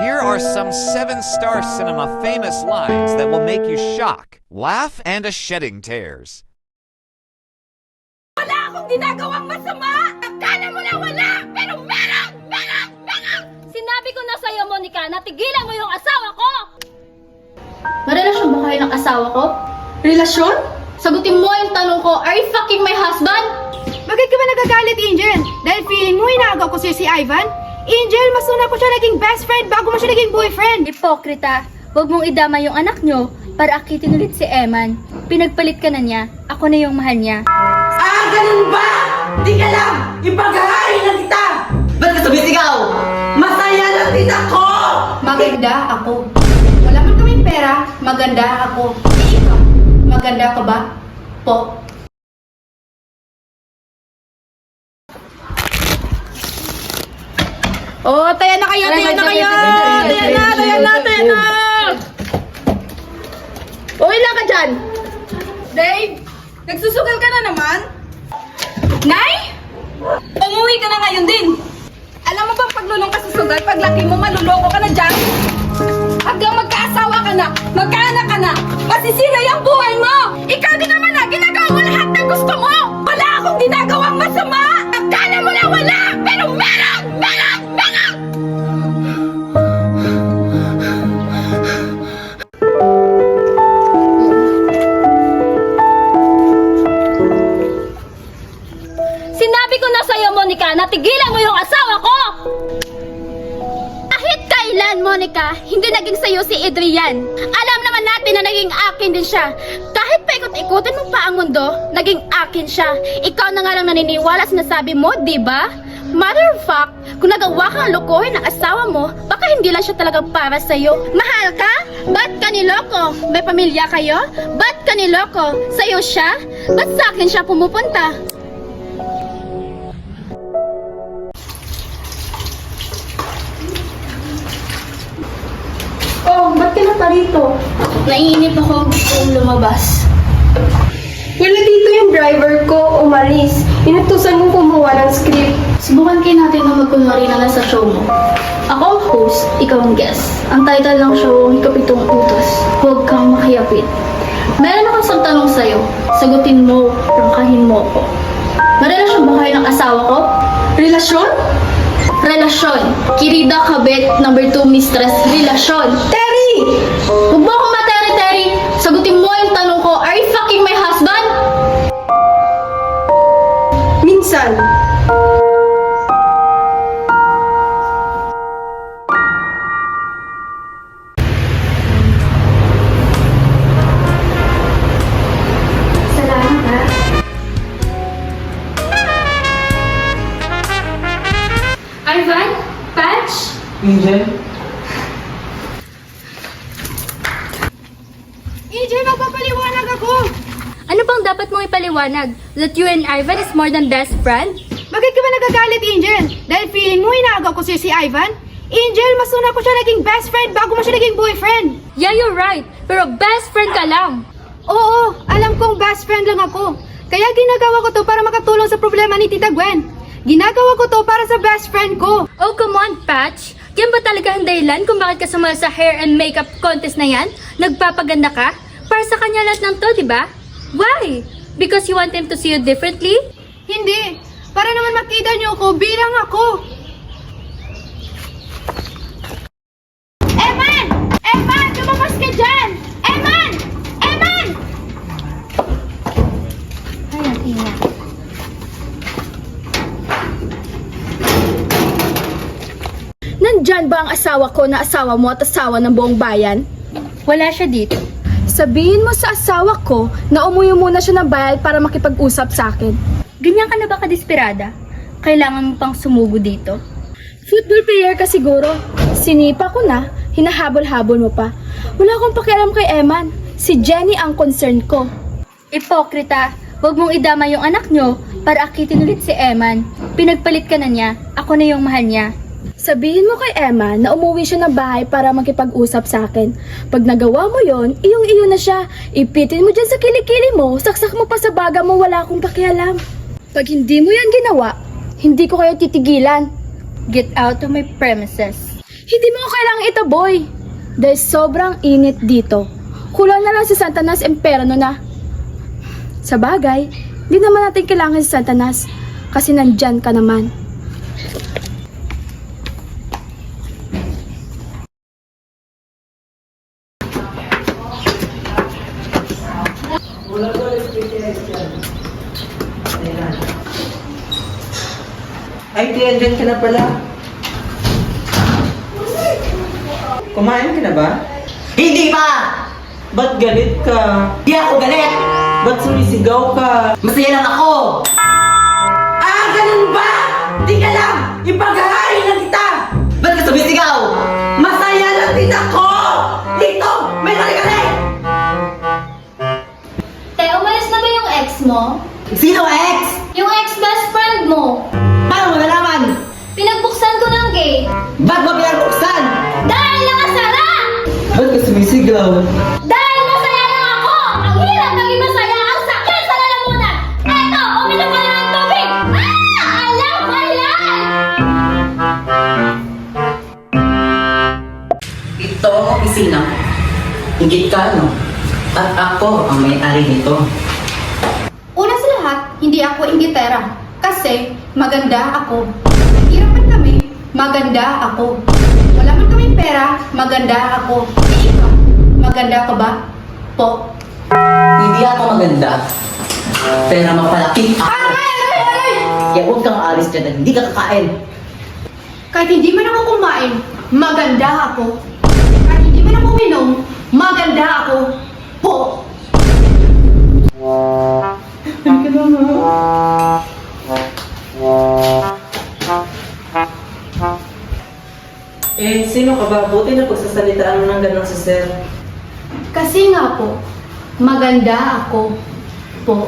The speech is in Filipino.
Here are some 7-star cinema famous lines that will make you shock, laugh, and a shedding tears. Wala akong ginagawang masama! Akala mo na wala! Pero meron! Meron! Meron! Sinabi ko na sa'yo, Monica, na tigilan mo yung asawa ko! Marelasyon ba kayo ng asawa ko? Relasyon? Sagutin mo yung tanong ko, are you fucking my husband? Bakit ka ba nagagalit, Angel? Dahil feeling mo inaagaw ko si Ivan? Angel, mas una ko siya naging best friend bago mo siya naging boyfriend. Hipokrita, huwag mong idama yung anak nyo para akitin ulit si Eman. Pinagpalit ka na niya, ako na yung mahal niya. Ah, ganun ba? Di ka lang! Ipag-aari na kita! Ba't ka sumisigaw? Masaya lang din ako! Maganda ako. Wala man kaming pera, maganda ako. Ikaw, maganda ka ba? Po. Oh, taya na kayo, taya na kayo! Taya na! Uy lang ka dyan! Dave, nagsusugal ka na naman? Nay? Umuwi ka na ngayon din. Alam mo bang paglulong ka sa sugal, paglaki mo, maluloko ka na dyan? Hanggang magkaasawa ka na, magkaanak ka na, masisira yung buhay mo! Ikaw din naman na, ginagawa mo lahat ng gusto mo! Wala akong ginagawang masama! Akala mo na wala! Pero meron! Meron! Meron! Sinabi ko na sa'yo, Monica, na tigilan mo yung asawa ko! Kahit kailan, Monica, hindi naging sayo si Adrian. Alam naman natin na naging akin din siya. Kahit paikot-ikutin mo pa ang mundo, naging akin siya. Ikaw na nga lang naniniwala sa nasabi mo, di ba? Matter of fact, kung nagawa kang lokohin ng asawa mo, baka hindi lang siya talagang para sa'yo. Mahal ka? Ba't ka niloko? May pamilya kayo? Ba't ka niloko? Sa'yo siya? Ba't sa'kin siya pumupunta? Oh, ba't ka na pa rito? Naiinip ako, gusto kong lumabas. Wala dito yung driver ko, umalis. Inutusan kong kumuha ng script. Subukan kayo natin na magkunwari na nasa show mo. Ako ang host, ikaw ang guest. Ang title ng show, Ikapitong Utos. Huwag kang makiyapit. Meron akong isang tanong sa'yo. Sagutin mo, prangkahin mo ko. Marelasyon ba kayo ng asawa ko? Relasyon? Relasyon. Kirida Kabit, number 2 mistress. Relasyon. Terry! Huwag mo akong materi-teri. Sagutin mo yung tanong ko, are you fucking my husband? Minsan. Salamat ha. Ivan? Patch? Angel? Angel, magpapaliwanag ako! Ano bang dapat mong ipaliwanag? That you and Ivan is more than best friend? Bakit ka ba nagagalit, Angel? Dahil feeling mo inaagaw ko si Ivan? Angel, mas una ko siya naging best friend bago mo siya naging boyfriend. Yeah, you're right. Pero best friend ka lang. Oo, alam kong best friend lang ako. Kaya ginagawa ko to para makatulong sa problema ni Tita Gwen. Ginagawa ko to para sa best friend ko. Oh, come on, Patch. Yan ba talaga ang dahilan kung bakit ka sumali sa hair and makeup contest na yan? Nagpapaganda ka? Para sa kanya lahat ng to, di ba? Why? Because you want him to see you differently? Hindi. Para naman makita niyo ako bilang ako. Eman! Eman! Lumabas ka dyan! Eman! Eman! Ay, ang ina. Nandyan ba ang asawa ko na asawa mo at asawa ng buong bayan? Wala siya dito. Sabihin mo sa asawa ko na umuwi muna siya ng bayan para makipag-usap sa akin. Ganyan ka na ba kadesperada? Kailangan mo pang sumugo dito? Football player ka siguro. Sinipa ko na, hinahabol-habol mo pa. Wala akong pakialam kay Eman. Si Jenny ang concern ko. Hipokrita, huwag mong idama yung anak nyo para akitin ulit si Eman. Pinagpalit ka na niya, ako na yung mahal niya. Sabihin mo kay Emma na umuwi siya ng bahay para makipag-usap sa akin. Pag nagawa mo yon, iyong-iyo na siya. Ipitin mo dyan sa kilikili mo, saksak mo pa sa baga mo, wala akong pakialam. Pag hindi mo yan ginawa, hindi ko kayo titigilan. Get out of my premises. Hindi mo kailangang itaboy. Dahil sobrang init dito. Kulang na lang si Santanas Emperno na. Sa bagay, di naman natin kailangan si Santanas kasi nandyan ka naman. Ay, Tiyan, dyan ka na pala. Kumain ka na ba? Hindi pa! Ba't galit ka? Di ako galit! Ba't sumisigaw ka? Masaya lang ako! Ah, ganun ba? Di ka lang! Ipag-aari na kita! Ba't ka sumisigaw? Masaya lang din ako! Dito! May kali-kali! Te, umalis na ba yung ex mo? Sino ex? Yung ex-best friend mo. Paano mo nalaman? Pinagbuksan ko ng gate. Ba't mo pinag-buksan? Dahil nakasara! Ba't ka sumisigaw? Dahil masaya lang ako! Ang hirap maging masaya! Ang sakit sa lalamunan! Eto, uminom ka na ng tubig! Ah! Alam ba yan? Ito ang opisina. Higit ka, no? At ako ang may-ari nito. Una sa lahat, hindi ako inggitera. Kasi maganda ako. Hirapan kami, maganda ako. Wala man kaming pera, maganda ako. Eh, ikaw, maganda ka ba? Po. Hindi ako maganda. Pero mapalaki ako. Kaya huwag kang aalis dyan at hindi ka kakain. Kahit hindi man ako kumain, maganda ako. Kahit hindi man ako uminom, maganda ako. Po. Eh, sino ka ba? Buti na pagsasalitaan mo ng ganun sa sir. Kasi nga po, maganda ako. Po.